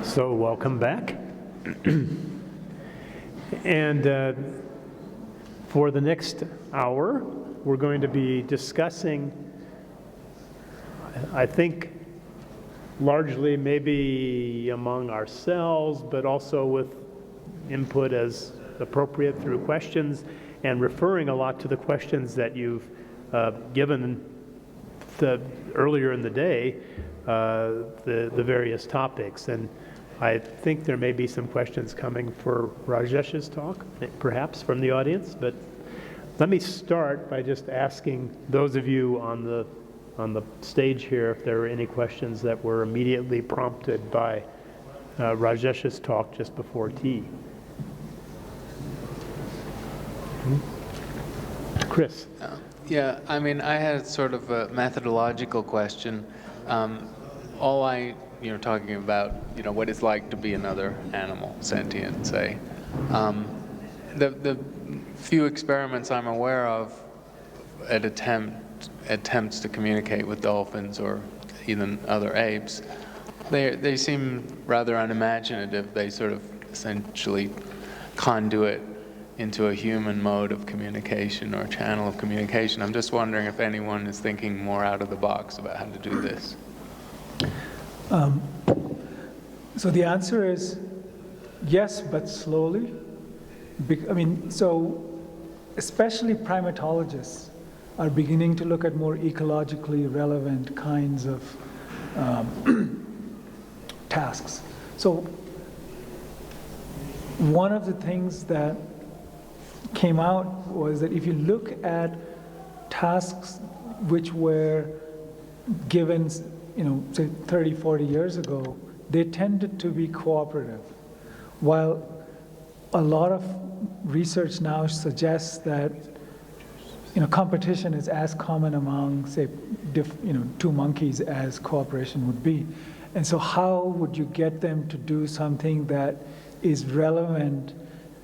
So welcome back. And for the next hour, we're going to be discussing, I think, largely maybe among ourselves, but also with input as appropriate through questions, and referring a lot to the questions that you've given earlier in the day, the various topics. And I think there may be some questions coming for Rajesh's talk, perhaps from the audience. But let me start by just asking those of you on the stage here if there are any questions that were immediately prompted by Rajesh's talk just before tea. Chris. Yeah, I mean, I had sort of a methodological question. Talking about, what it's like to be another animal, sentient, say. The few experiments I'm aware of at attempts to communicate with dolphins or even other apes, they seem rather unimaginative. They sort of essentially conduit into a human mode of communication or channel of communication. I'm just wondering if anyone is thinking more out of the box about how to do this. So the answer is yes, but slowly. Especially primatologists are beginning to look at more ecologically relevant kinds of tasks. So one of the things that came out was that if you look at tasks which were given, say 30, 40 years ago, they tended to be cooperative. While a lot of research now suggests that competition is as common among, say, two monkeys as cooperation would be. And so how would you get them to do something that is relevant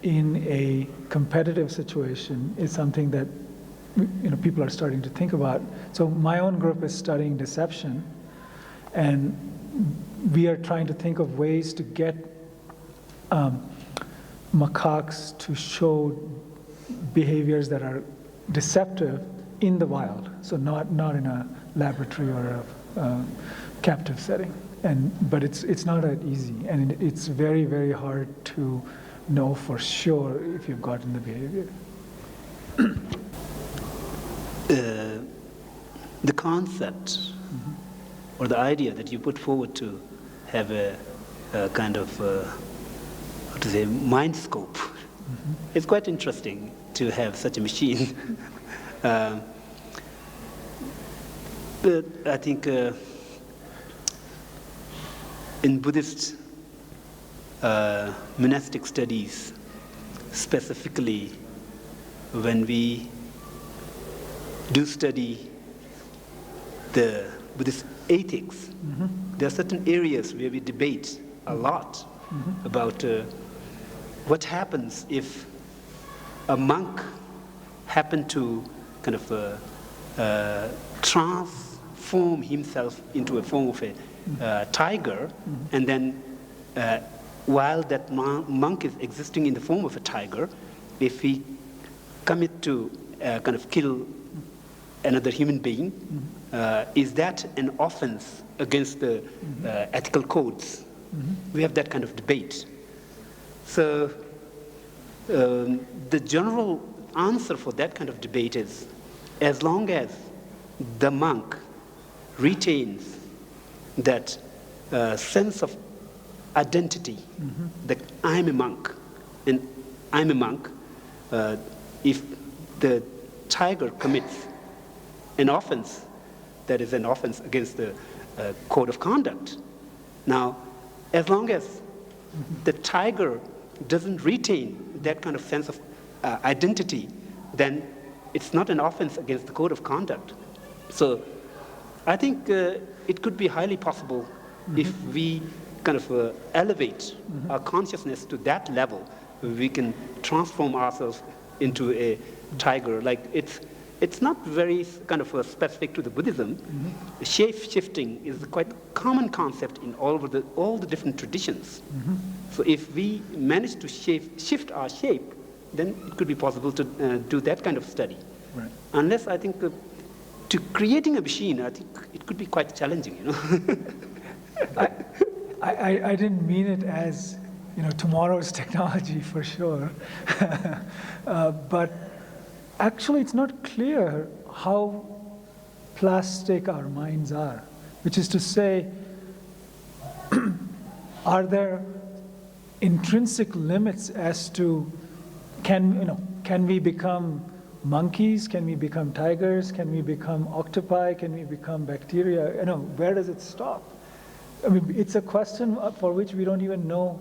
in a competitive situation is something that people are starting to think about. So my own group is studying deception, and we are trying to think of ways to get macaques to show behaviors that are deceptive in the wild, so not in a laboratory or a captive setting. But it's not that easy, and it's very, very hard to know for sure if you've gotten the behavior. The concept or the idea that you put forward to have a kind of mind scope, it's quite interesting to have such a machine. But I think in Buddhist monastic studies, specifically when we do study the Buddhist ethics, there are certain areas where we debate a lot about what happens if a monk happened to kind of transform himself into a form of a tiger, and then while that monk is existing in the form of a tiger, if he commit to kind of kill another human being, is that an offense against the ethical codes? We have that kind of debate. So the general answer for that kind of debate is, as long as the monk retains that sense of identity, that I'm a monk, and I'm a monk, if the tiger commits an offense, that is an offense against the code of conduct. Now, as long as the tiger doesn't retain that kind of sense of identity, then it's not an offense against the code of conduct. So I think it could be highly possible if we kind of elevate our consciousness to that level, we can transform ourselves into a tiger. Like it's not very kind of specific to the Buddhism. Shape-shifting is a quite common concept in all the different traditions. So if we manage to shift our shape, then it could be possible to do that kind of study. Right. Unless I think to creating a machine, I think it could be quite challenging, you know. I didn't mean it as, you know, tomorrow's technology for sure. But actually, it's not clear how plastic our minds are, which is to say, are there intrinsic limits as to can we become monkeys? Can we become tigers? Can we become octopi? Can we become bacteria? You know, where does it stop? I mean, it's a question for which we don't even know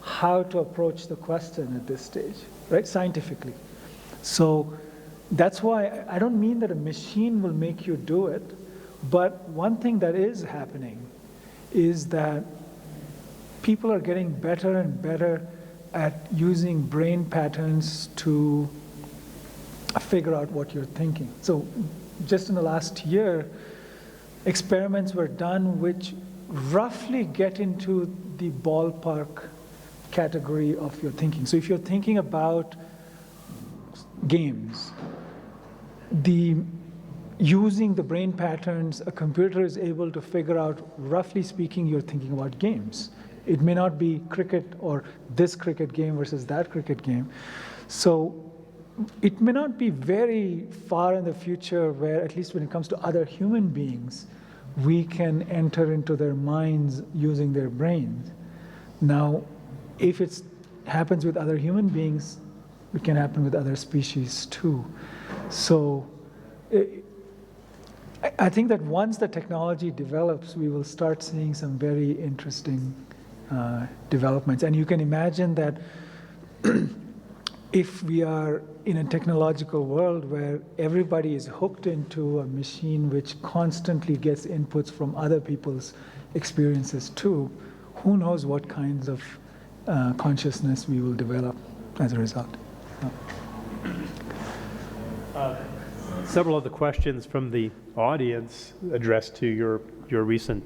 how to approach the question at this stage, right? Scientifically. So that's why I don't mean that a machine will make you do it, but one thing that is happening is that people are getting better and better at using brain patterns to figure out what you're thinking. So just in the last year, experiments were done which roughly get into the ballpark category of your thinking. So if you're thinking about games, using the brain patterns, a computer is able to figure out, roughly speaking, you're thinking about games. It may not be cricket or this cricket game versus that cricket game. So it may not be very far in the future where, at least when it comes to other human beings, we can enter into their minds using their brains. Now, if it happens with other human beings, it can happen with other species too. So I think that once the technology develops, we will start seeing some very interesting developments. And you can imagine that if we are in a technological world where everybody is hooked into a machine which constantly gets inputs from other people's experiences too, who knows what kinds of consciousness we will develop as a result. Several of the questions from the audience addressed to your recent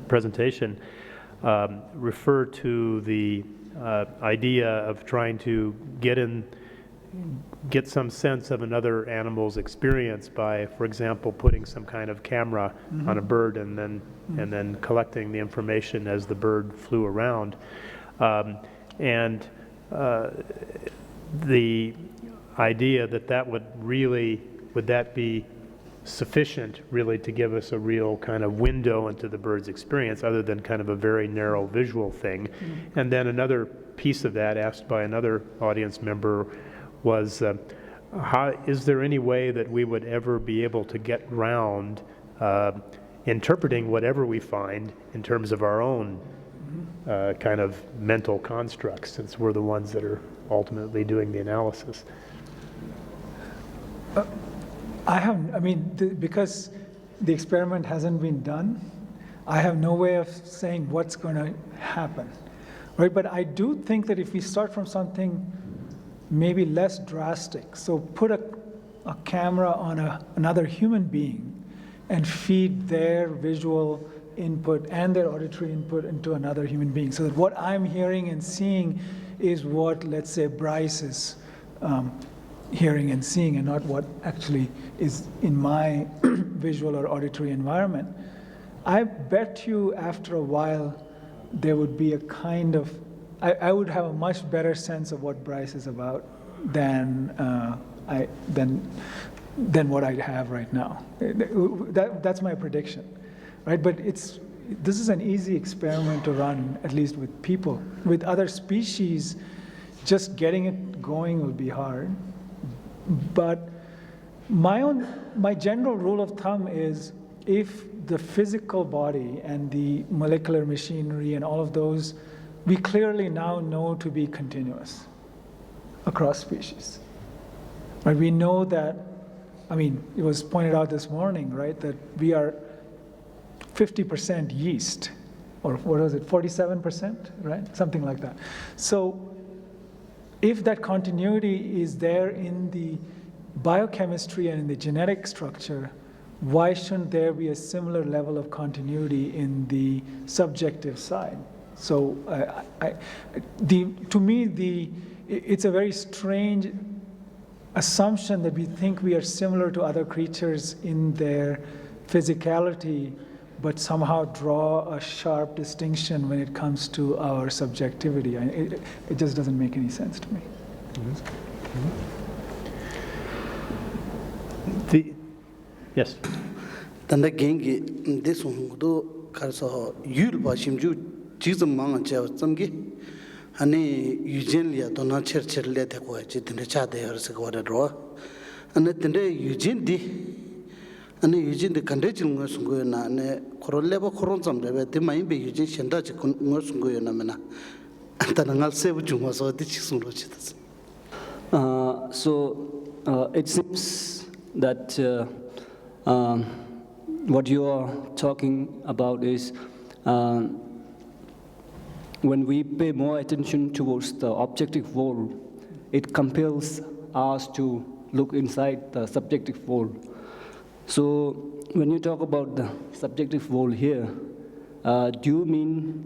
presentation refer to the idea of trying to get some sense of another animal's experience by, for example, putting some kind of camera on a bird and then collecting the information as the bird flew around. And the idea that would that be sufficient really to give us a real kind of window into the bird's experience other than kind of a very narrow visual thing. And then another piece of that asked by another audience member was, is there any way that we would ever be able to get around interpreting whatever we find in terms of our own kind of mental constructs, since we're the ones that are ultimately doing the analysis? Because the experiment hasn't been done, I have no way of saying what's going to happen, right? But I do think that if we start from something maybe less drastic, so put a camera on another human being and feed their visual input and their auditory input into another human being, so that what I'm hearing and seeing is what, let's say, Bryce is hearing and seeing, and not what actually is in my visual or auditory environment. I bet you after a while there would be a kind of, I would have a much better sense of what Bryce is about than what I have right now. That's my prediction, right? But this is an easy experiment to run, at least with people. With other species, just getting it going will be hard. But my general rule of thumb is, if the physical body and the molecular machinery and all of those, we clearly now know to be continuous across species. Right? We know that, it was pointed out this morning, right, that we are 50% yeast, or what was it, 47%, right? Something like that. So if that continuity is there in the biochemistry and in the genetic structure, why shouldn't there be a similar level of continuity in the subjective side? So to me, it's a very strange assumption that we think we are similar to other creatures in their physicality, but somehow draw a sharp distinction when it comes to our subjectivity. It just doesn't make any sense to me. Yes. Tanda gengi desu do karso yul ba shimju jizam manga cha samgi ane yujen liya dona cher le te ko chi tinde cha de har se ko da ro ane tinde yujen di ane yujen de kande chil ngo sungo na ne khorolle ba khoron sam le te mai be yujen shenda chi ngo sungo na mena tanda ngal se bu chungwa so di chi sungo chi tas. So it seems that what you are talking about is when we pay more attention towards the objective world, it compels us to look inside the subjective world. So when you talk about the subjective world here, do you mean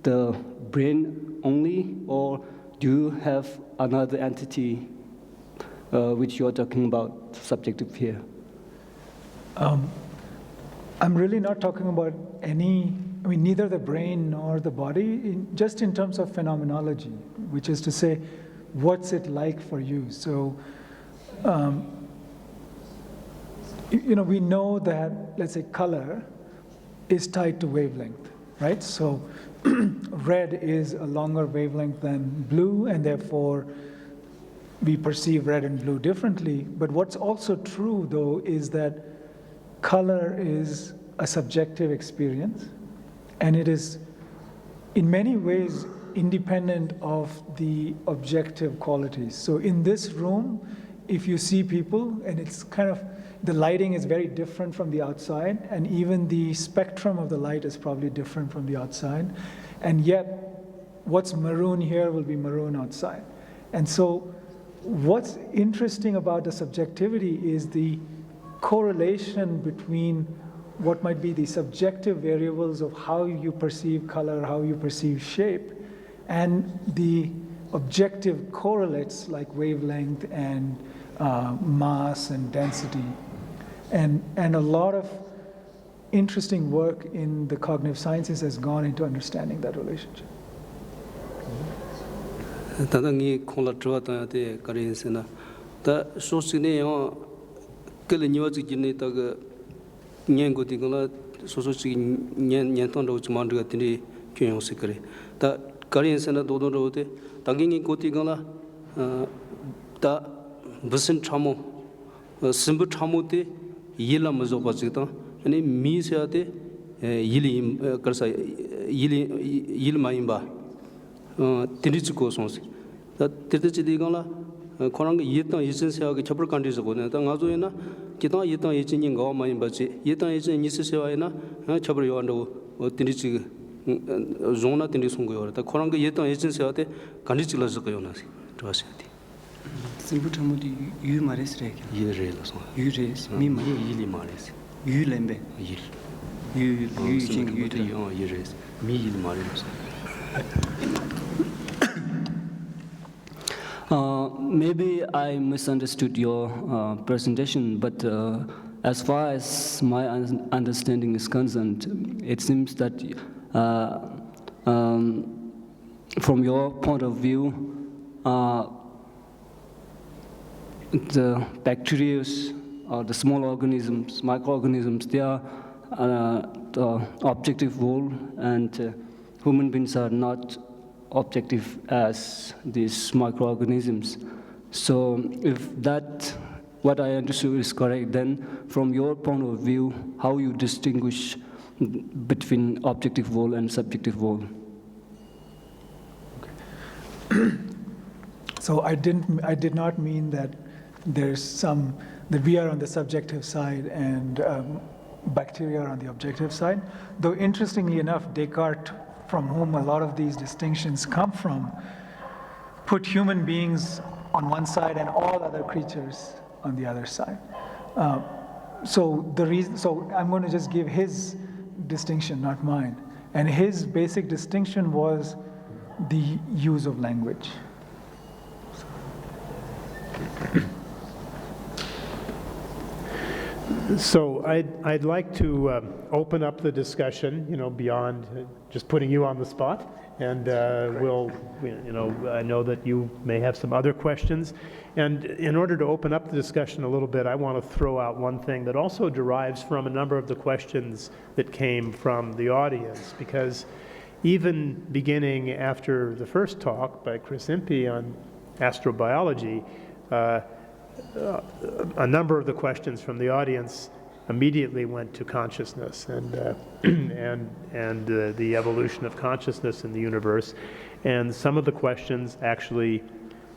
the brain only, or do you have another entity which you are talking about subjective here? I'm really not talking about neither the brain nor the body, just in terms of phenomenology, which is to say, what's it like for you? So, we know that, let's say, color is tied to wavelength, right? So, red is a longer wavelength than blue, and therefore, we perceive red and blue differently. But what's also true, though, is that color is a subjective experience, and it is in many ways independent of the objective qualities. So in this room, if you see people, and it's kind of, the lighting is very different from the outside, and even the spectrum of the light is probably different from the outside, and yet what's maroon here will be maroon outside. And so what's interesting about the subjectivity is the correlation between what might be the subjective variables of how you perceive color, how you perceive shape, and the objective correlates like wavelength and mass and density. And a lot of interesting work in the cognitive sciences has gone into understanding that relationship. Tadangi kola trota te karisena ta sosine yo kele nyozi jine ta ga nyengo ti kola sososi nyen ton ro chman ro tini kyen sikre ta karisena do do ro te tangi ko ti kola ta busin chamo simbu chamo te yila mazo ba jita ani mi se te yili karsa yil maimba tinichiko sonsi ta tirtichi digala korang yetang yisin sewa ge chapur countries go ne ta ngazo ena kitang yetang yichin ning ga ma yimba chi yetang yichin nisi sewa ena chapur yo ando tinichi zona tini sunggo yo ta korang ge yetang yichin sewa te kandichi la zgo yo na si twasi ti simbu thamudi yu mares re kya yil re la so yu res mi ma yili mares yu lembe yil yu jing yu te yo yires mi yil mares Maybe I misunderstood your presentation, but as far as my understanding is concerned, it seems that from your point of view, the bacteria or the small organisms, microorganisms, they are the objective world, and human beings are not objective as these microorganisms. So if that, what I understood is correct, then from your point of view, how you distinguish between objective world and subjective world? So I did not mean that that we are on the subjective side and bacteria are on the objective side. Though interestingly enough, Descartes, from whom a lot of these distinctions come from, put human beings on one side and all other creatures on the other side. So I'm going to just give his distinction, not mine. And his basic distinction was the use of language. So I'd like to open up the discussion, beyond just putting you on the spot, and I know that you may have some other questions, and in order to open up the discussion a little bit, I want to throw out one thing that also derives from a number of the questions that came from the audience, because even beginning after the first talk by Chris Impey on astrobiology, a number of the questions from the audience immediately went to consciousness and the evolution of consciousness in the universe, and some of the questions actually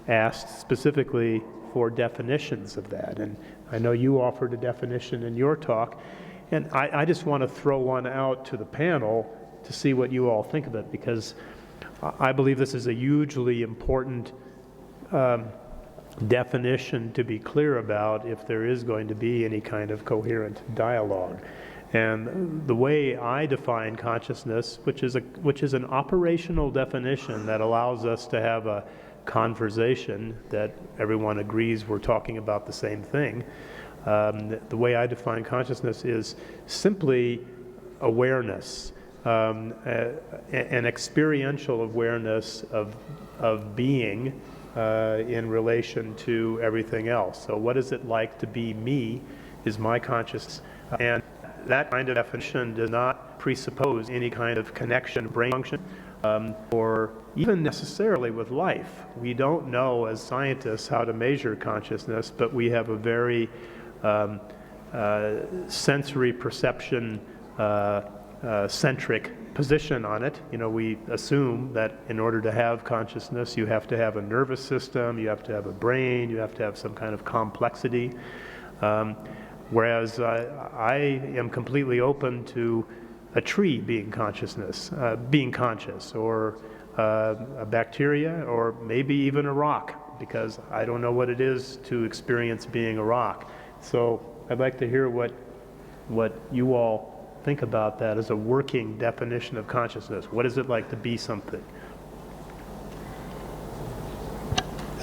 asked specifically for definitions of that. And I know you offered a definition in your talk, and I just want to throw one out to the panel to see what you all think of it, because I believe this is a hugely important definition to be clear about if there is going to be any kind of coherent dialogue. And the way I define consciousness, which is an operational definition that allows us to have a conversation that everyone agrees we're talking about the same thing, the way I define consciousness is simply awareness, an experiential awareness of being in relation to everything else. So what is it like to be me is my consciousness. And that kind of definition does not presuppose any kind of connection, brain function, or even necessarily with life. We don't know as scientists how to measure consciousness, but we have a very sensory perception centric position on it. We assume that in order to have consciousness, you have to have a nervous system, you have to have a brain, you have to have some kind of complexity. Whereas I am completely open to a tree being being conscious, or a bacteria, or maybe even a rock, because I don't know what it is to experience being a rock. So I'd like to hear what you all think about that as a working definition of consciousness. What is it like to be something?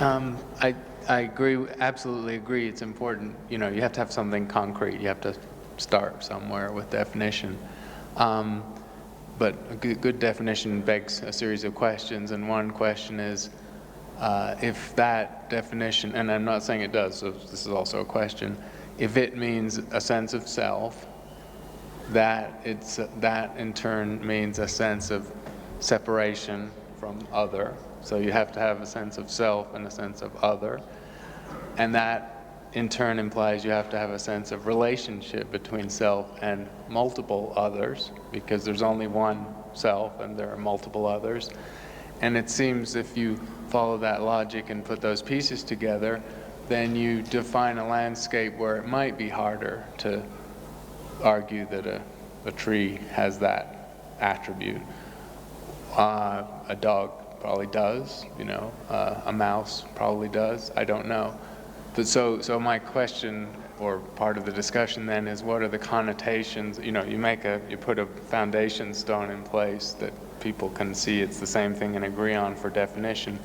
I agree, absolutely agree. It's important. You have to have something concrete. You have to start somewhere with definition. But a good definition begs a series of questions, and one question is, if that definition, and I'm not saying it does, so this is also a question, if it means a sense of self, that in turn means a sense of separation from other. So you have to have a sense of self and a sense of other. And that in turn implies you have to have a sense of relationship between self and multiple others, because there's only one self and there are multiple others. And it seems if you follow that logic and put those pieces together, then you define a landscape where it might be harder to argue that a tree has that attribute. A dog probably does, a mouse probably does, I don't know. But so my question, or part of the discussion then, is what are the connotations? You put a foundation stone in place that people can see it's the same thing and agree on for definition,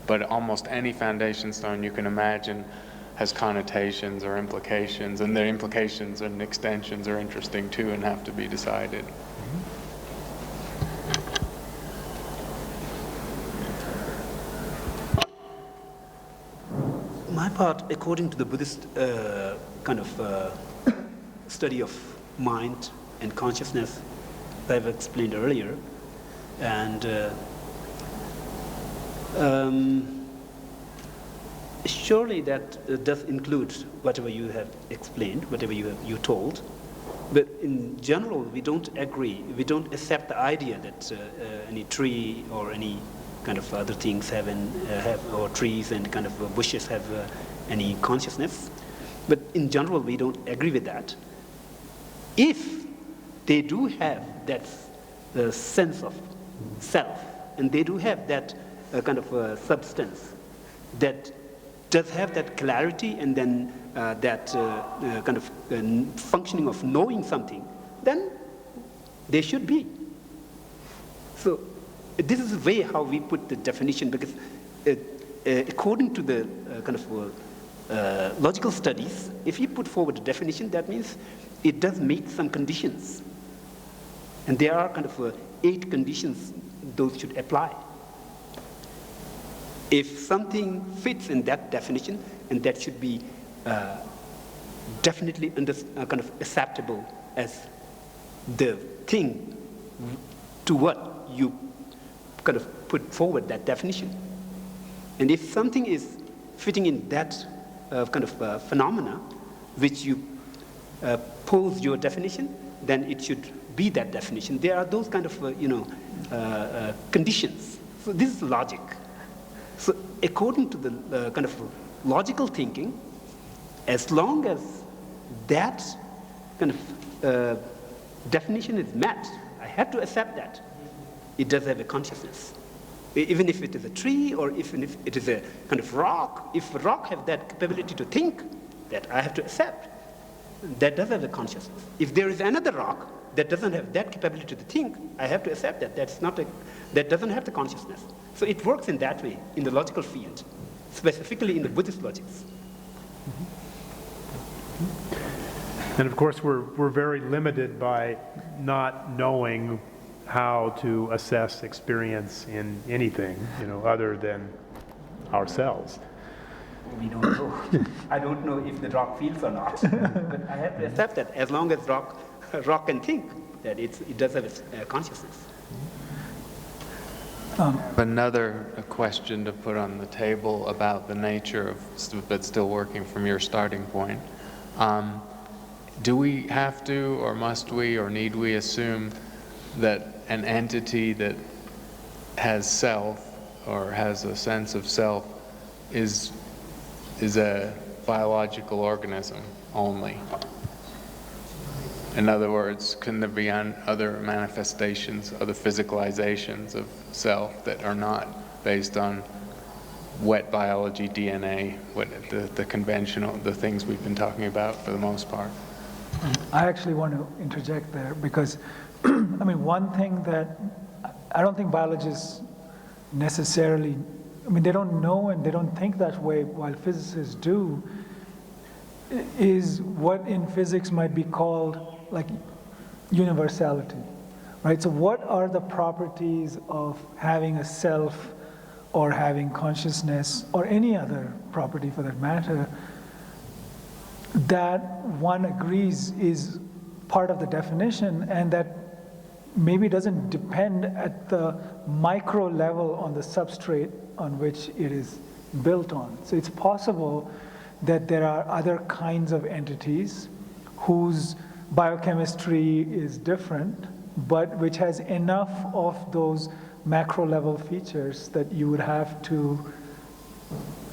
but almost any foundation stone you can imagine has connotations or implications, and their implications and extensions are interesting too and have to be decided. My part, according to the Buddhist kind of study of mind and consciousness that I've explained earlier, and surely that does include whatever you have explained, whatever you told. But in general, we don't agree. We don't accept the idea that any tree or any kind of other things have, or trees and kind of bushes have any consciousness. But in general, we don't agree with that. If they do have that sense of self, and they do have that kind of substance that does have that clarity and then that kind of functioning of knowing something, then they should be. So this is the way how we put the definition, because according to the kind of logical studies, if you put forward a definition, that means it does meet some conditions. And there are kind of 8 conditions those should apply. If something fits in that definition, and that should be definitely kind of acceptable as the thing to what you kind of put forward that definition. And if something is fitting in that kind of phenomena which you pose your definition, then it should be that definition. There are those kind of conditions. So this is logic. So according to the kind of logical thinking, as long as that kind of definition is met, I have to accept that it does have a consciousness. Even if it is a tree, or even if it is a kind of rock, if a rock has that capability to think, that I have to accept, that does have a consciousness. If there is another rock that doesn't have that capability to think, I have to accept that that doesn't have the consciousness. So it works in that way in the logical field, specifically in the Buddhist logics. And of course, we're very limited by not knowing how to assess experience in anything, other than ourselves. We don't know. I don't know if the rock feels or not, but I have to accept that as long as rock can think, that it does have a consciousness. Another question to put on the table about the nature of, but still working from your starting point. Do we have to, or must we, or need we assume that an entity that has self, or has a sense of self, is a biological organism only? In other words, can there be other manifestations, other physicalizations of self that are not based on wet biology, DNA, the conventional, the things we've been talking about for the most part? I actually want to interject there because, one thing that I don't think biologists necessarily, they don't know and they don't think that way, while physicists do, is what in physics might be called like universality, right? So what are the properties of having a self or having consciousness or any other property for that matter that one agrees is part of the definition and that maybe doesn't depend at the micro level on the substrate on which it is built on. So it's possible that there are other kinds of entities whose biochemistry is different, but which has enough of those macro level features that you would have to,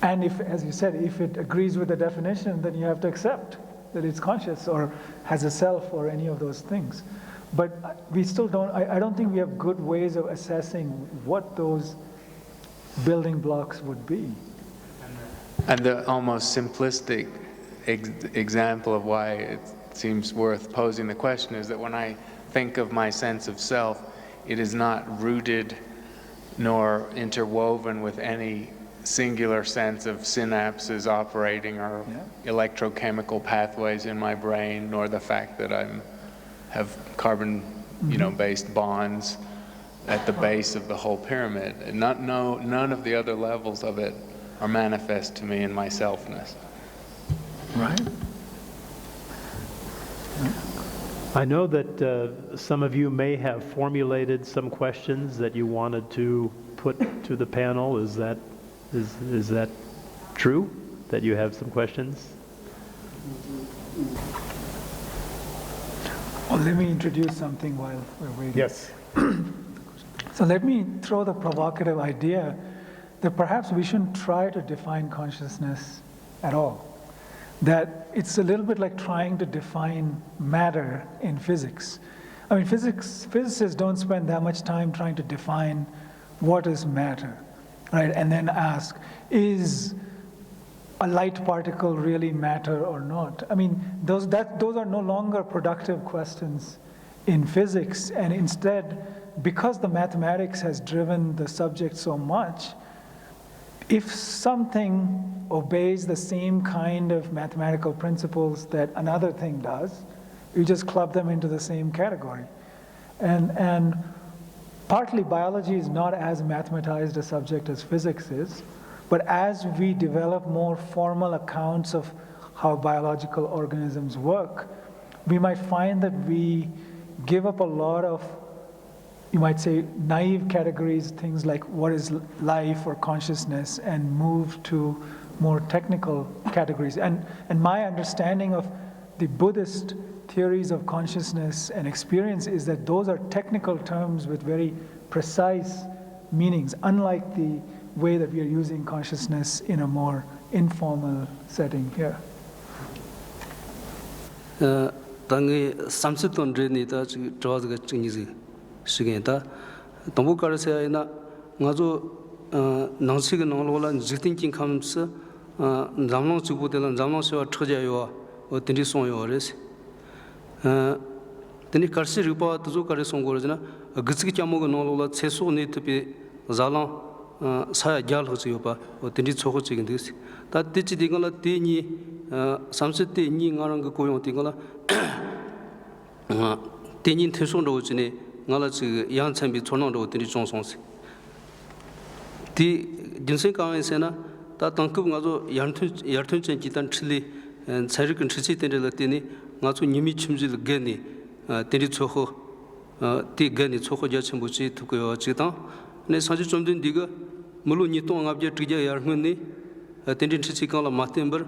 and if, as you said, if it agrees with the definition, then you have to accept that it's conscious or has a self or any of those things. But we still don't, I don't think we have good ways of assessing what those building blocks would be. And the almost simplistic example of why it seems worth posing the question is that when I think of my sense of self, it is not rooted nor interwoven with any singular sense of synapses operating or electrochemical pathways in my brain, nor the fact that I have carbon, based bonds at the base of the whole pyramid. And none of the other levels of it are manifest to me in my selfness. Right. I know that some of you may have formulated some questions that you wanted to put to the panel. Is that true, that you have some questions? Well, let me introduce something while we're waiting. Yes. So let me throw the provocative idea that perhaps we shouldn't try to define consciousness at all. That it's a little bit like trying to define matter in physics. Physicists don't spend that much time trying to define what is matter, right? And then ask, is a light particle really matter or not? I mean, those are no longer productive questions in physics, and instead, because the mathematics has driven the subject so much, if something obeys the same kind of mathematical principles that another thing does, you just club them into the same category. And partly biology is not as mathematized a subject as physics is, but as we develop more formal accounts of how biological organisms work, we might find that we give up a lot of, you might say, naive categories, things like what is life or consciousness, and move to more technical categories. And my understanding of the Buddhist theories of consciousness and experience is that those are technical terms with very precise meanings, unlike the way that we are using consciousness in a more informal setting here. 당에 삼십돈 전에다 저거 증이지 시간다 동부 가르세야나 가서 낭식의 농로라 직팅킹 감스 잠롱 주부들은 잠롱시와 처자요 어떤지 송요레스 근데 가르시 리포트 저 가르 송고르잖아 그스기 참모가 농로라 최소 네트비 자랑 사야 잘 하지요바 어떤지 초고 찍인데스 다 뜻이 되거나 되니 30대 니 가는 거 고용 되거나 대인 태송도 전에 나라 그 양천비 전원도 들이 종송스 디 진생 강에서나 다 당급 가서 yartunchen 기단 틀리 차르근 치치 때를 때니 가서 님이 침질 게니 데리 초호 디 게니 초호 자체 뭐지 두고요 지다 네 사실 좀된 디가 물론 이 동압제 트게 yar문니 텐딘 치치 강라 마템버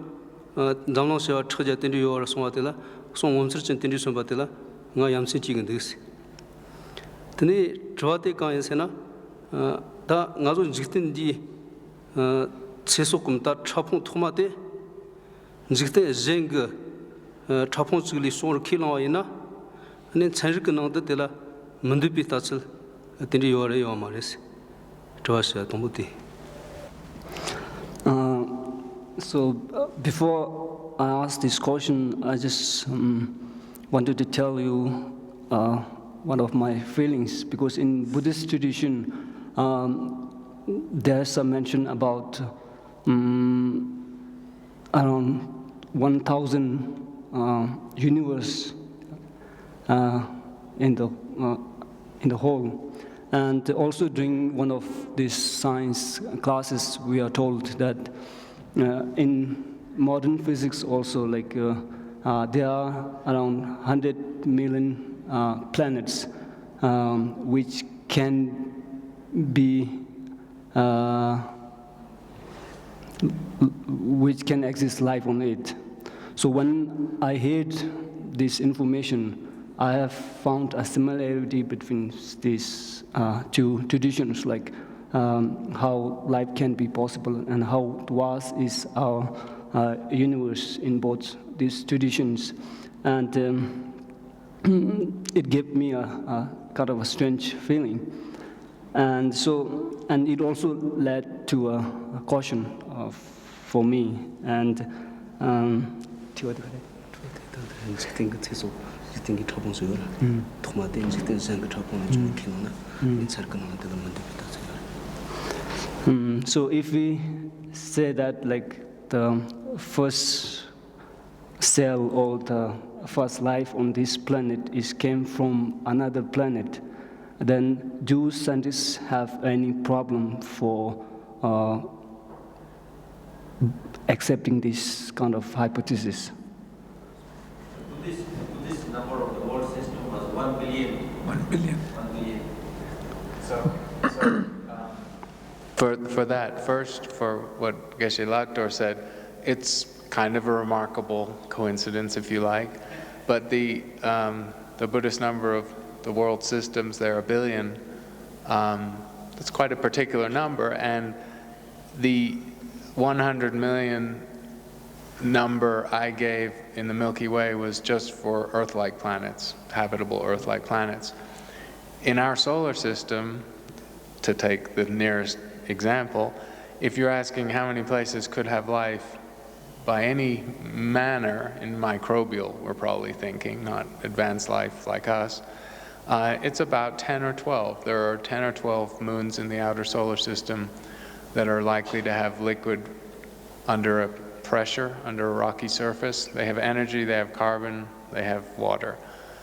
잠노시와 트게 텐디 요어 송아텔라 송 원서진 텐디 송바텔라 nga yamse chigen des tene chwate ka yesena da nga zo jikten di chesokum ta chapong thomate jikte jeng chapong chuli sor khilo ina ne chanrik nang de tela mundu pi tachil tene yore yo mares chwasya tomuti so before I ask this question, I just wanted to tell you one of my feelings, because in Buddhist tradition there's a mention about around 1,000 universe in the whole. And also during one of these science classes, we are told that in modern physics also, like there are around 100 million planets which can exist life on it. So when I heard this information, I have found a similarity between these two traditions, like how life can be possible and how vast is our universe in both these traditions. And it gave me a kind of a strange feeling. And it also led to a caution for me. And so if we say that like the first cell or the first life on this planet came from another planet, then do scientists have any problem for accepting this kind of hypothesis? This number of the world system was 1 billion. 1 billion. 1 billion. So for that, first, for what Geshe Lakdor said, it's kind of a remarkable coincidence, if you like. But the Buddhist number of the world systems, there are 1 billion. That's quite a particular number, and the 100 million number I gave in the Milky Way was just for Earth-like planets, habitable Earth-like planets. In our solar system, to take the nearest example, if you're asking how many places could have life by any manner in microbial, we're probably thinking, not advanced life like us, it's about 10 or 12. There are 10 or 12 moons in the outer solar system that are likely to have liquid under a pressure, under a rocky surface. They have energy, they have carbon, they have water.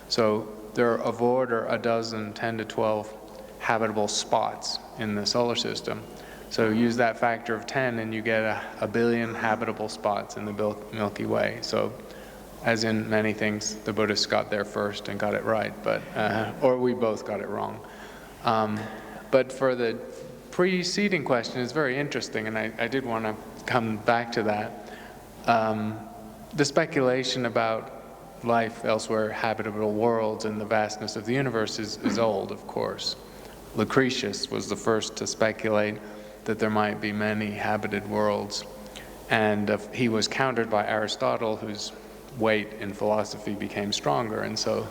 So there are of order a dozen, 10 to 12 habitable spots in the solar system. So use that factor of 10 and you get a billion habitable spots in the Milky Way. So as in many things, the Buddhists got there first and got it right, but or we both got it wrong. But for the preceding question, it's very interesting, and I did want to come back to that. The speculation about life elsewhere, habitable worlds, and the vastness of the universe is old, of course. Lucretius was the first to speculate that there might be many habited worlds, and he was countered by Aristotle, whose weight in philosophy became stronger, and so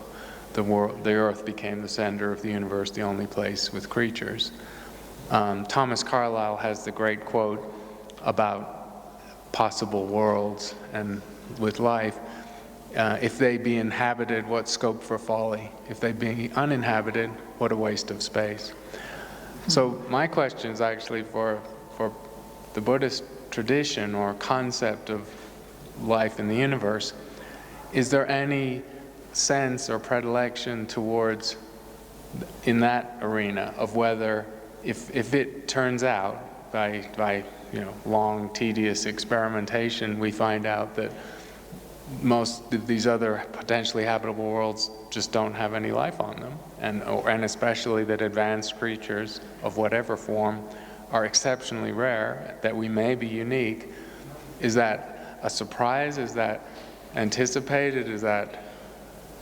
the earth became the center of the universe, the only place with creatures. Thomas Carlyle has the great quote about possible worlds and with life, if they be inhabited, what scope for folly? If they be uninhabited, what a waste of space. So my question is actually for the Buddhist tradition or concept of life in the universe. Is there any sense or predilection towards, in that arena, of whether, if it turns out by long, tedious experimentation, we find out that most of these other potentially habitable worlds just don't have any life on them, and especially that advanced creatures of whatever form are exceptionally rare, that we may be unique. Is that a surprise? Is that anticipated? Is that,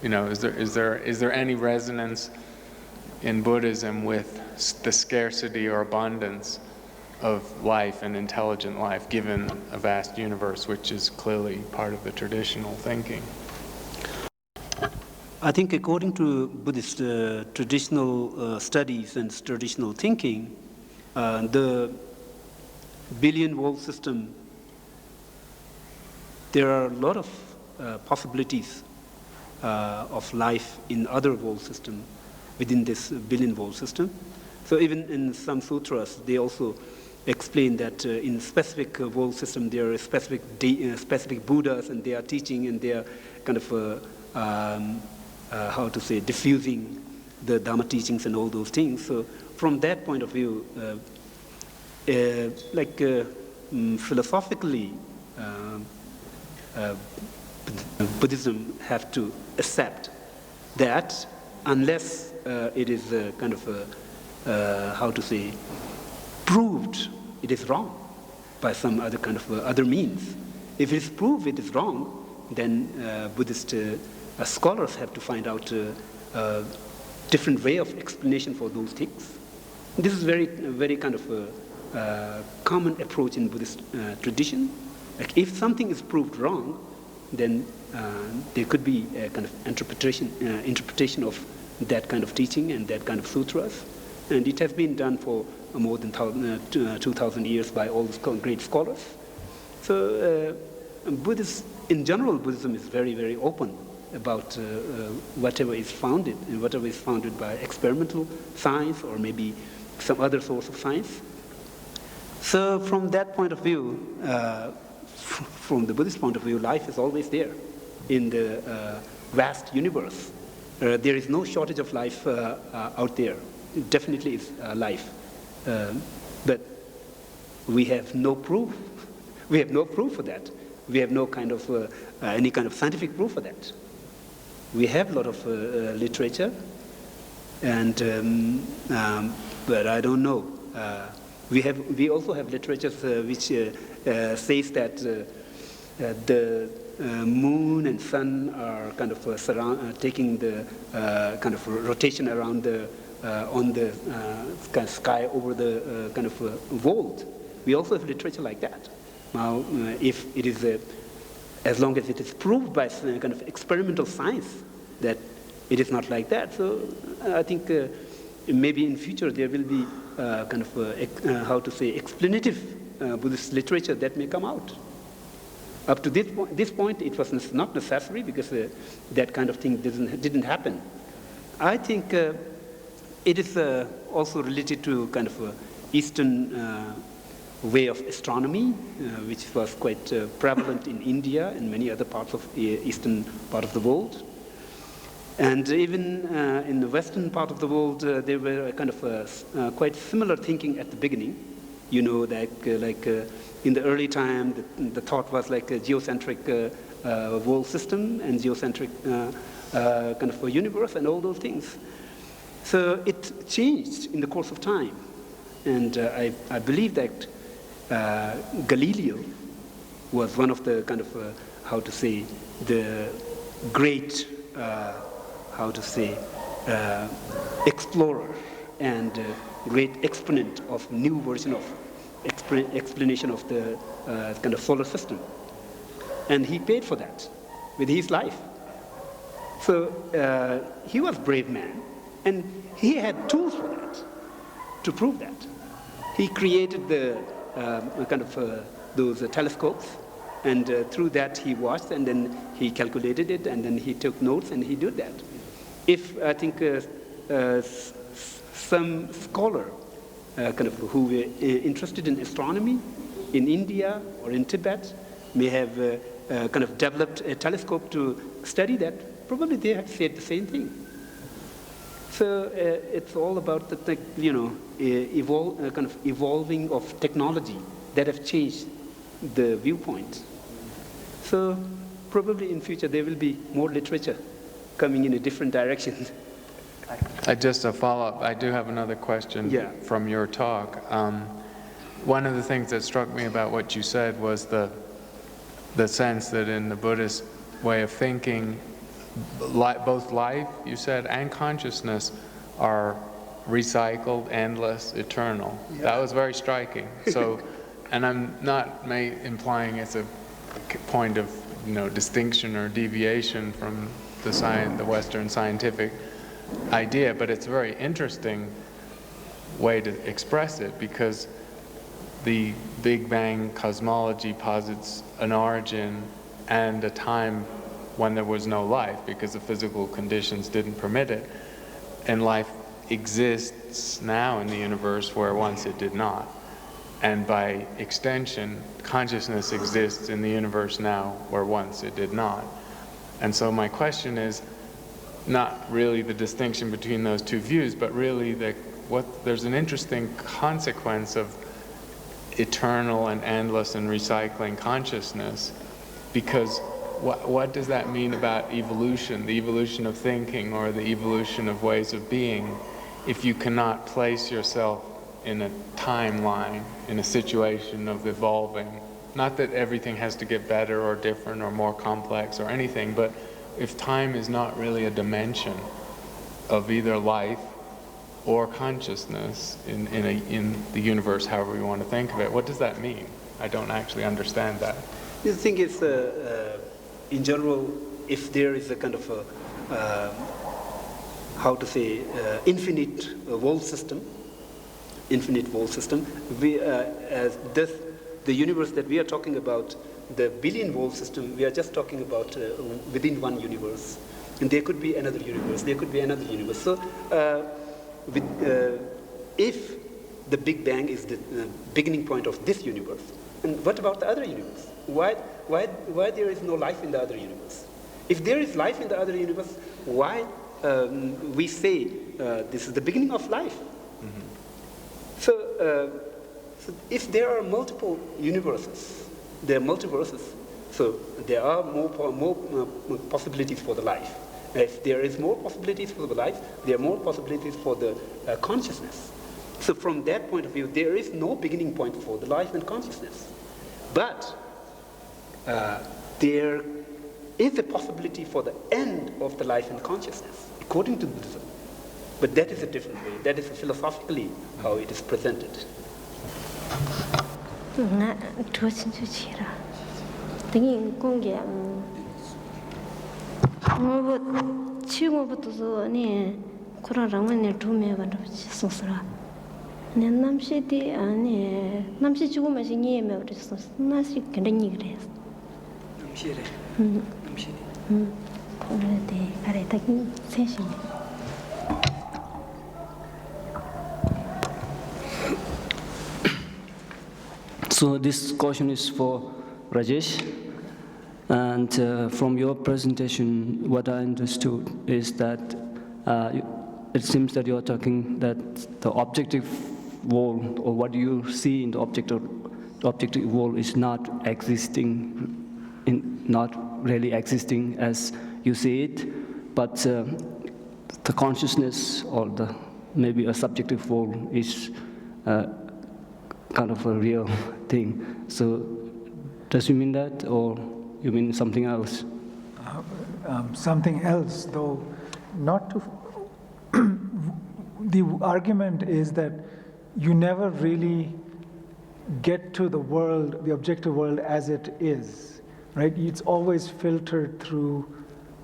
is there any resonance in Buddhism with the scarcity or abundance of life and intelligent life given a vast universe, which is clearly part of the traditional thinking? I think according to Buddhist traditional studies and traditional thinking, the billion world system, there are a lot of possibilities of life in other world system within this billion world system. So even in some sutras, they also explain that in specific world system there are specific Buddhas, and they are teaching, and they are kind of diffusing the Dharma teachings and all those things. So from that point of view, philosophically, Buddhism have to accept that unless it is proved it is wrong by some other kind of other means. If it is proved it is wrong, then Buddhist scholars have to find out a different way of explanation for those things. This is very kind of a common approach in Buddhist tradition. Like if something is proved wrong, then there could be a kind of interpretation of that kind of teaching and that kind of sutras. And it has been done for more than 2,000 years by all great scholars. So in general, Buddhism is very, very open about whatever is founded, and whatever is founded by experimental science or maybe some other source of science. So from that point of view, from the Buddhist point of view, life is always there in the vast universe. There is no shortage of life out there. It definitely is life. But we have no proof. We have no proof for that. We have no kind of any kind of scientific proof for that. We have a lot of literature, and but I don't know. We also have literature which says that the moon and sun are kind of taking the kind of rotation around the on the kind of sky over the kind of world. We also have literature like that. Now, if it is as long as it is proved by kind of experimental science that it is not like that, so I think maybe in future there will be kind of explanative Buddhist literature that may come out. Up to this point, it was not necessary because that kind of thing didn't happen. I think it is also related to kind of Eastern way of astronomy, which was quite prevalent in India and many other parts of the eastern part of the world. And even in the western part of the world, there were kind of quite similar thinking at the beginning. You know, like in the early time, the thought was like a geocentric world system and geocentric kind of a universe and all those things. So it changed in the course of time. And I believe that Galileo was one of the kind of, how to say, the great, explorer and great exponent of new version of explanation of the kind of solar system. And he paid for that with his life. So he was a brave man, and he had tools for that, to prove that. He created the kind of those telescopes, and through that he watched, and then he calculated it, and then he took notes, and he did that. If I think some scholar kind of who were interested in astronomy in India or in Tibet may have kind of developed a telescope to study that, probably they have said the same thing. So it's all about the kind of evolving of technology that have changed the viewpoint. So probably in future there will be more literature coming in a different direction. Just a follow-up. I do have another question from your talk. One of the things that struck me about what you said was the sense that in the Buddhist way of thinking, both life, you said, and consciousness are recycled, endless, eternal. Yeah. That was very striking. So, and I'm not implying it's a point of distinction or deviation from the Western scientific idea, but it's a very interesting way to express it, because the Big Bang cosmology posits an origin and a time when there was no life because the physical conditions didn't permit it, and life exists now in the universe where once it did not. And by extension, consciousness exists in the universe now where once it did not. And so my question is not really the distinction between those two views, but really there's an interesting consequence of eternal and endless and recycling consciousness, because what does that mean about evolution, the evolution of thinking or the evolution of ways of being, if you cannot place yourself in a timeline, in a situation of evolving? Not that everything has to get better or different or more complex or anything, but if time is not really a dimension of either life or consciousness in the universe, however we want to think of it, what does that mean? I don't actually understand that. The thing is, in general, if there is a kind of infinite world system, the universe that we are talking about, the billion world system, we are just talking about within one universe. And there could be another universe, there could be another universe. So if the Big Bang is the beginning point of this universe, and what about the other universe? Why there is no life in the other universe? If there is life in the other universe, why we say this is the beginning of life? Mm-hmm. So if there are multiple universes, there are multiverses, so there are more possibilities for the life. If there is more possibilities for the life, there are more possibilities for the consciousness. So from that point of view, there is no beginning point for the life and consciousness. But there is a possibility for the end of the life and consciousness, according to Buddhism. But that is a different way. That is philosophically how it is presented. So this question is for Rajesh. And from your presentation, what I understood is that it seems that you're talking that the objective world, or what you see in the objective world, is not not really existing as you see it, but the consciousness or maybe a subjective world is kind of a real thing. So does you mean that, or you mean something else? Something else, though not to... The argument is that you never really get to the world, the objective world as it is, right? It's always filtered through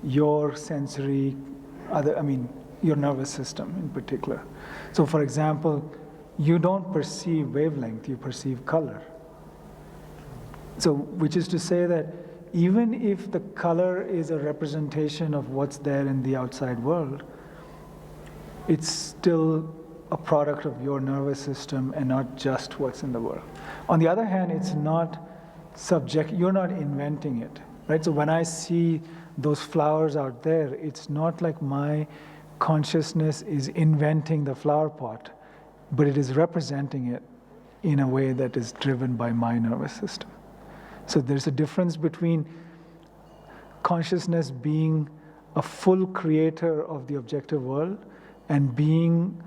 your sensory, your nervous system in particular. So for example, you don't perceive wavelength, you perceive color. So, which is to say that even if the color is a representation of what's there in the outside world, it's still a product of your nervous system and not just what's in the world. On the other hand, it's not you're not inventing it, right? So when I see those flowers out there, it's not like my consciousness is inventing the flower pot, but it is representing it in a way that is driven by my nervous system. So there's a difference between consciousness being a full creator of the objective world and being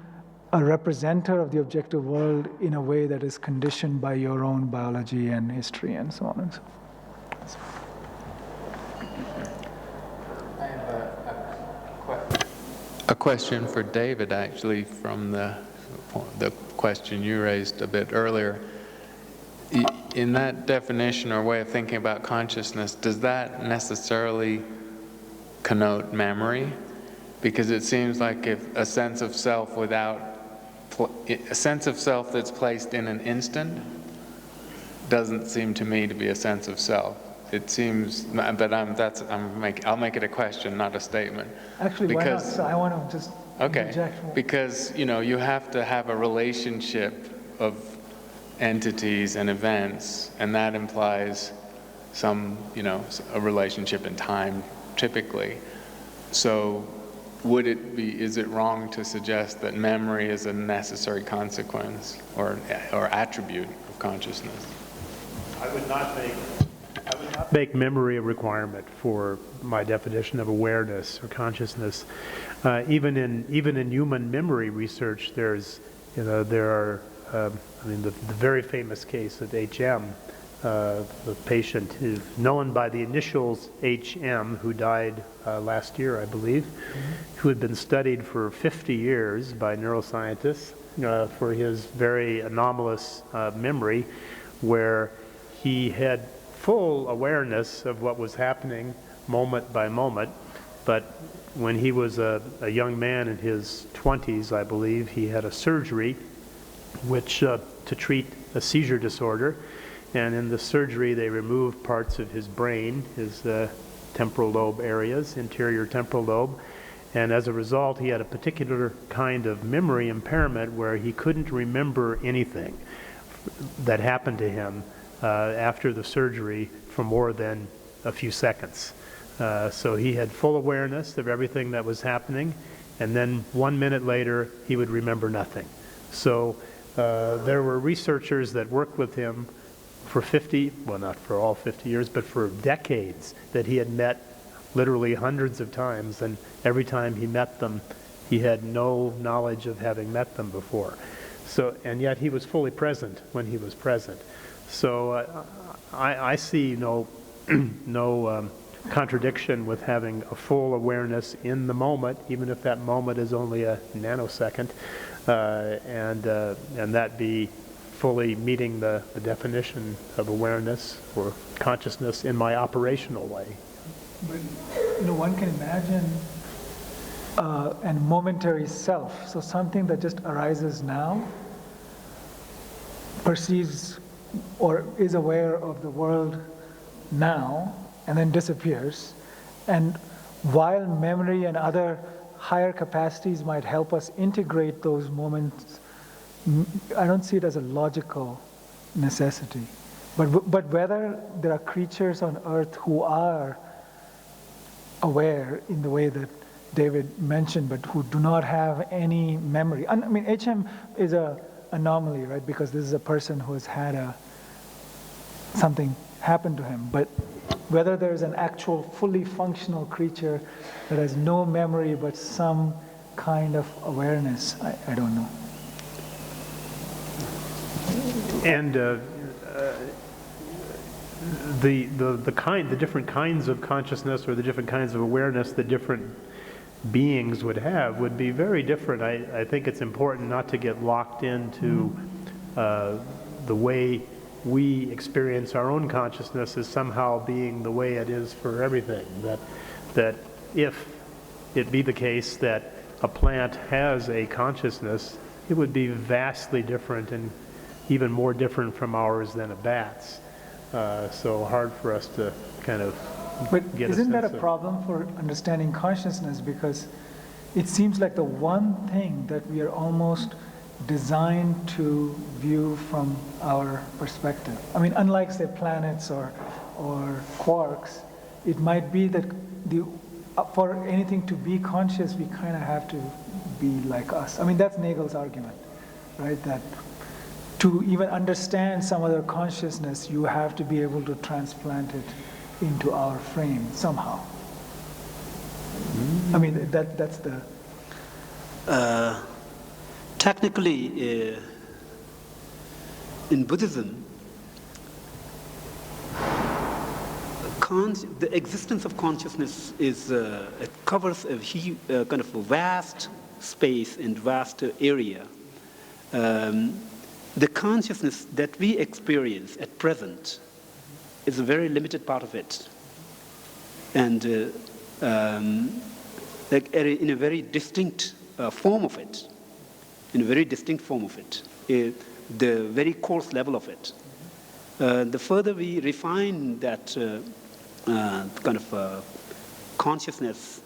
a representative of the objective world in a way that is conditioned by your own biology and history and so on and so forth. I have a question for David, actually, from the question you raised a bit earlier. In that definition or way of thinking about consciousness, does that necessarily connote memory? Because it seems like if a sense of self that's placed in an instant doesn't seem to me to be a sense of self. It seems, but I'll make it a question, not a statement. Actually, why not? So I want to just interject. Because you have to have a relationship of entities and events, and that implies some, a relationship in time, typically. So is it wrong to suggest that memory is a necessary consequence or attribute of consciousness? I would not make memory a requirement for my definition of awareness or consciousness. Even in human memory research, there are the very famous case of HM, the patient who's known by the initials HM, who died last year, I believe, who had been studied for 50 years by neuroscientists for his very anomalous memory, where he had full awareness of what was happening moment by moment, but when he was a young man in his 20s, I believe, he had a surgery to treat a seizure disorder. And in the surgery, they removed parts of his brain, his temporal lobe areas, interior temporal lobe. And as a result, he had a particular kind of memory impairment where he couldn't remember anything that happened to him after the surgery for more than a few seconds. So he had full awareness of everything that was happening, and then 1 minute later, he would remember nothing. So there were researchers that worked with him for not for all 50 years, but for decades, that he had met literally hundreds of times, and every time he met them, he had no knowledge of having met them before. So, and yet he was fully present when he was present. So I see no contradiction with having a full awareness in the moment, even if that moment is only a nanosecond, and that be fully meeting the definition of awareness or consciousness in my operational way. But one can imagine a momentary self, so something that just arises now, perceives or is aware of the world now, and then disappears. And while memory and other higher capacities might help us integrate those moments, I don't see it as a logical necessity. But whether there are creatures on earth who are aware in the way that David mentioned, but who do not have any memory. I mean, HM is an anomaly, right? Because this is a person who has had something happen to him. But whether there's an actual fully functional creature that has no memory but some kind of awareness, I don't know. And the different kinds of consciousness or the different kinds of awareness that different beings would have would be very different. I think it's important not to get locked into the way we experience our own consciousness as somehow being the way it is for everything. That if it be the case that a plant has a consciousness, it would be vastly different and even more different from ours than a bat's. So hard for us to kind of get isn't that a of. problem for understanding consciousness? Because it seems like the one thing that we are almost designed to view from our perspective. I mean, unlike, say, planets or quarks, it might be that for anything to be conscious, we kind of have to be like us. I mean, that's Nagel's argument, right? That to even understand some other consciousness, you have to be able to transplant it into our frame somehow. I mean, that's the... Technically, in Buddhism, the existence of consciousness is it covers a kind of a vast space and vast area. The consciousness that we experience at present is a very limited part of it, and like in a very distinct form of it. In a very distinct form of it, the very coarse level of it. The further we refine that kind of consciousness,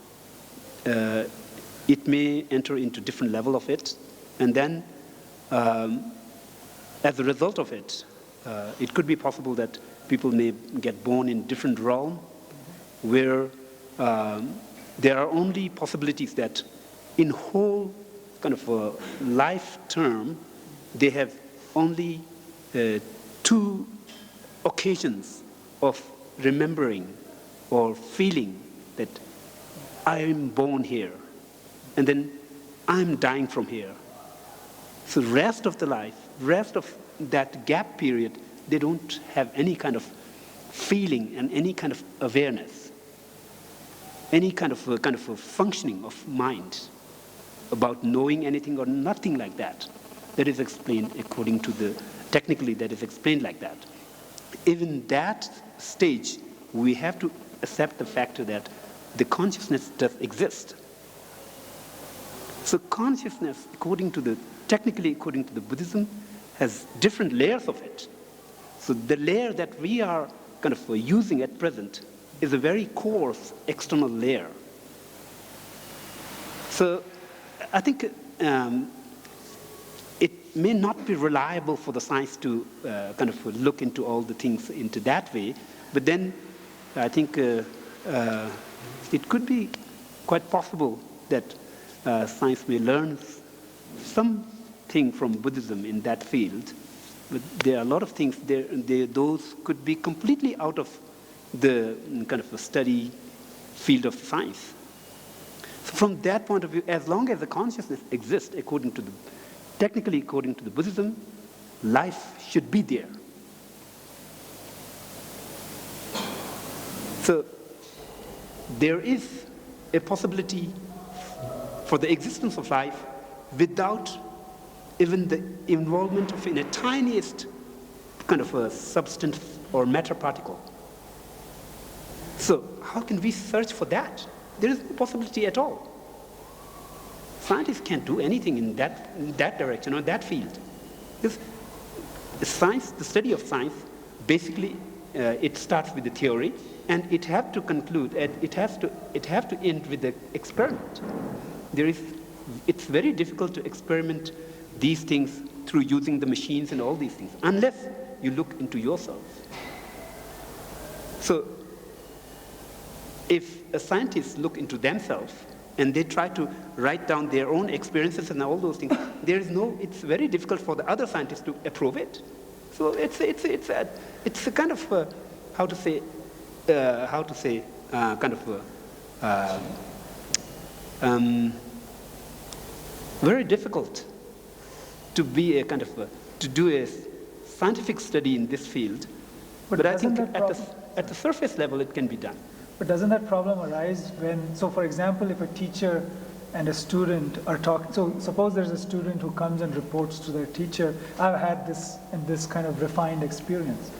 it may enter into different level of it, and then as a result of it, it could be possible that people may get born in different realm where there are only possibilities that in whole kind of a life term, they have only 2 occasions of remembering or feeling that I am born here, and then I'm dying from here. So rest of the life, rest of that gap period, they don't have any kind of feeling and any kind of awareness, any kind of a functioning of mind about knowing anything or nothing like that. That is explained according to technically that is explained like that. Even that stage, we have to accept the fact that the consciousness does exist. So consciousness, technically according to the Buddhism, has different layers of it. So the layer that we are kind of using at present is a very coarse external layer. So I think it may not be reliable for the science to kind of look into all the things into that way, but then I think it could be quite possible that science may learn something from Buddhism in that field, but there are a lot of things those could be completely out of the kind of a study field of science. So from that point of view, as long as the consciousness exists technically according to the Buddhism, life should be there. So there is a possibility for the existence of life without even the involvement of in a tiniest kind of a substance or matter particle. So how can we search for that? There is no possibility at all. Scientists can't do anything in that direction or that field. Because science, the study of science, basically it starts with the theory, and it have to conclude, it have to end with the experiment. It's very difficult to experiment these things through using the machines and all these things, unless you look into yourself. So if a scientist look into themselves and they try to write down their own experiences and all those things, it's very difficult for the other scientists to approve it. So it's a kind of very difficult to be a kind of to do a scientific study in this field. But I think at the surface level it can be done. But doesn't that problem arise when, so for example, if a teacher and a student are talking, so suppose there's a student who comes and reports to their teacher, I've had this and this kind of refined experience.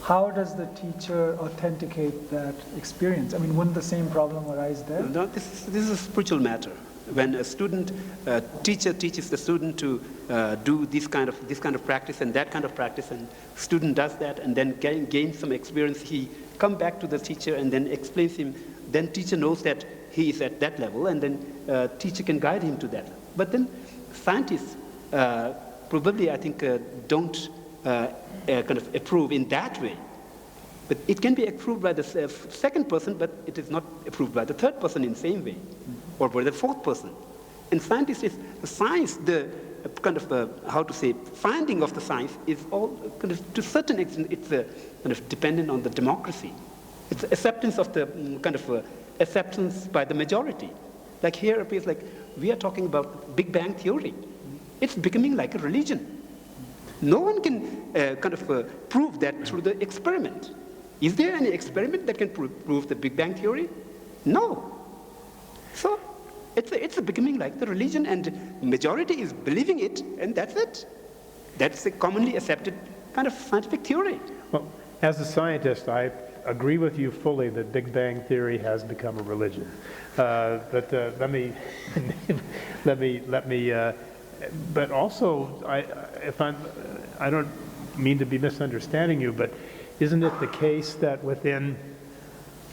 How does the teacher authenticate that experience? I mean, wouldn't the same problem arise there? No, this is a spiritual matter. When a teacher teaches the student to do this kind of practice and that kind of practice, and student does that and then gains some experience, he come back to the teacher and then explains him. Then teacher knows that he is at that level, and then teacher can guide him to that level. But then scientists probably, I think, don't kind of approve in that way. But it can be approved by the second person, but it is not approved by the third person in the same way, or by the fourth person. And scientists is the science, the kind of finding of the science is all kind of, to a certain extent, it's kind of dependent on the democracy. It's acceptance of the kind of acceptance by the majority. Like here it appears like we are talking about Big Bang theory. It's becoming like a religion. No one can kind of prove that through the experiment. Is there any experiment that can prove the Big Bang theory? No. So it's becoming like the religion, and majority is believing it, and that's it. That's a commonly accepted kind of scientific theory. Well, as a scientist, I agree with you fully that Big Bang theory has become a religion. But let me, but also, I don't mean to be misunderstanding you, but isn't it the case that within,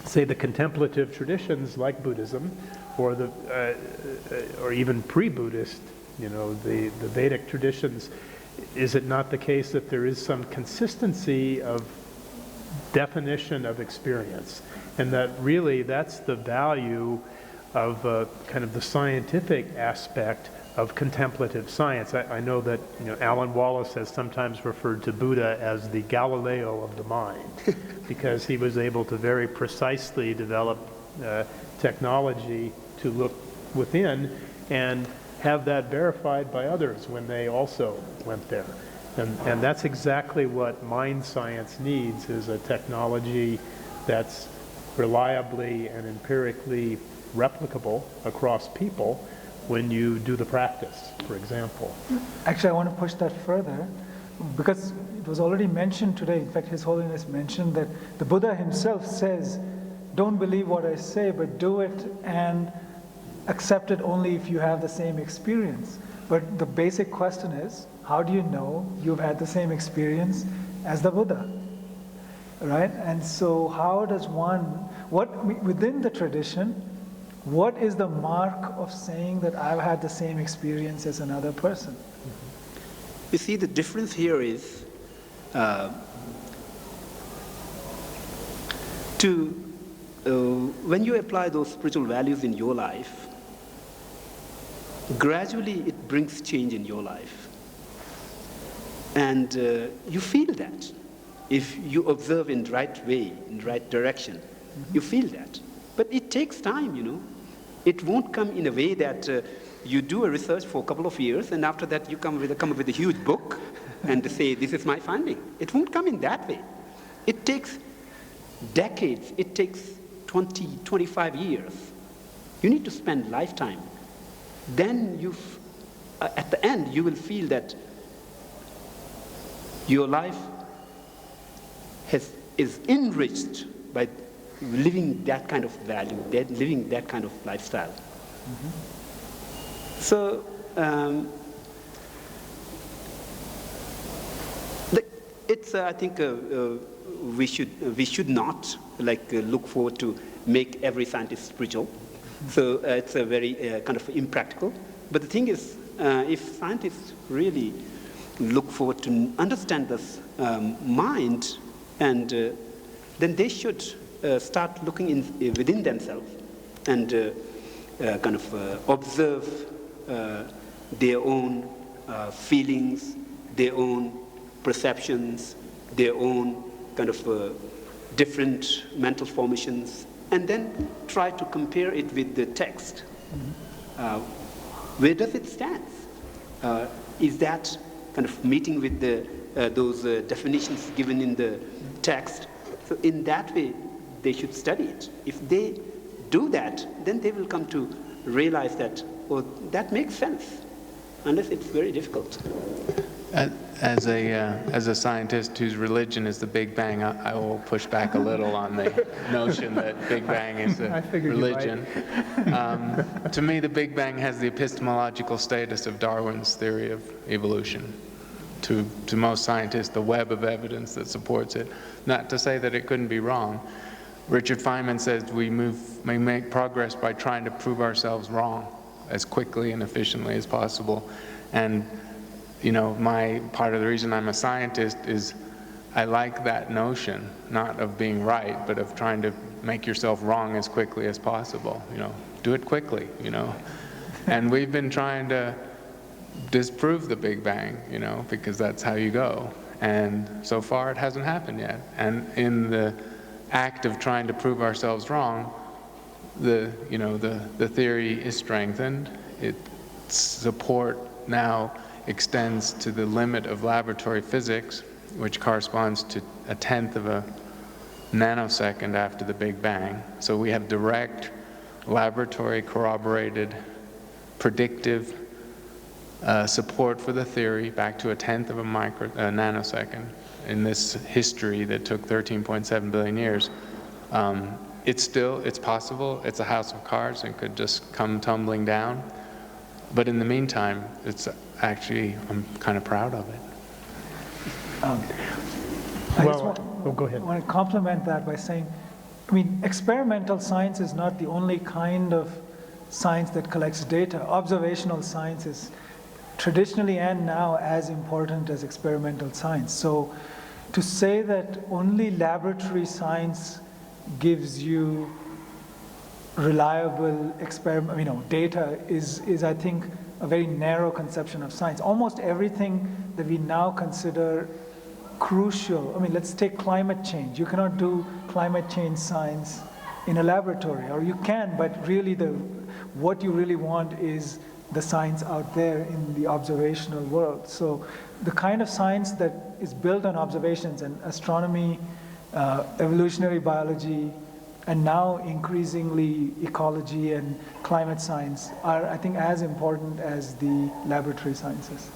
say, the contemplative traditions like Buddhism, or even pre-Buddhist, the Vedic traditions, is it not the case that there is some consistency of definition of experience, and that really that's the value of kind of the scientific aspect of contemplative science? I know that Alan Wallace has sometimes referred to Buddha as the Galileo of the mind, because he was able to very precisely develop technology to look within and have that verified by others when they also went there. And that's exactly what mind science needs, is a technology that's reliably and empirically replicable across people when you do the practice, for example. Actually, I want to push that further, because it was already mentioned today. In fact, His Holiness mentioned that the Buddha himself says, don't believe what I say, but do it and accept it only if you have the same experience. But the basic question is, how do you know you've had the same experience as the Buddha? Right? And so how does one, within the tradition, what is the mark of saying that I've had the same experience as another person? You see, the difference here is when you apply those spiritual values in your life, gradually it brings change in your life. And you feel that. If you observe in the right way, in the right direction, you feel that. But it takes time, It won't come in a way that you do a research for a couple of years, and after that you come up with a huge book and say, this is my finding. It won't come in that way. It takes decades. It takes 20, 25 years. You need to spend lifetime. Then at the end, you will feel that your life is enriched by living that kind of value, living that kind of lifestyle. So it's, I think, we should not look forward to make every scientist spiritual. So it's a very kind of impractical. But the thing is, if scientists really look forward to understand this mind, and then they should start looking within themselves and kind of observe their own feelings, their own perceptions, their own kind of different mental formations, and then try to compare it with the text. Where does it stand? Is that kind of meeting with those definitions given in the text? So in that way, they should study it. If they do that, then they will come to realize that, oh, that makes sense, unless it's very difficult. As a scientist whose religion is the Big Bang, I will push back a little on the notion that Big Bang is a religion. To me, the Big Bang has the epistemological status of Darwin's theory of evolution. To most scientists, the web of evidence that supports it. Not to say that it couldn't be wrong. Richard Feynman says we make progress by trying to prove ourselves wrong as quickly and efficiently as possible. And you know, part of the reason I'm a scientist is I like that notion, not of being right, but of trying to make yourself wrong as quickly as possible. You know, do it quickly, you know. And we've been trying to disprove the Big Bang, you know, because that's how you go. And so far it hasn't happened yet. And in the act of trying to prove ourselves wrong, the theory is strengthened. Its support now extends to the limit of laboratory physics, which corresponds to 1/10 of a nanosecond after the Big Bang. So we have direct laboratory corroborated predictive support for the theory back to 1/10 of a nanosecond in this history that took 13.7 billion years. It's possible, it's a house of cards and could just come tumbling down. But in the meantime, I'm kind of proud of it. Go ahead. I want to complement that by saying, I mean, experimental science is not the only kind of science that collects data. Observational science is traditionally and now as important as experimental science. So to say that only laboratory science gives you reliable data is I think a very narrow conception of science. Almost everything that we now consider crucial, I mean, let's take climate change. You cannot do climate change science in a laboratory, or you can, but really what you really want is the science out there in the observational world. So the kind of science that is built on observations, and astronomy, evolutionary biology, and now increasingly ecology and climate science are, I think, as important as the laboratory sciences.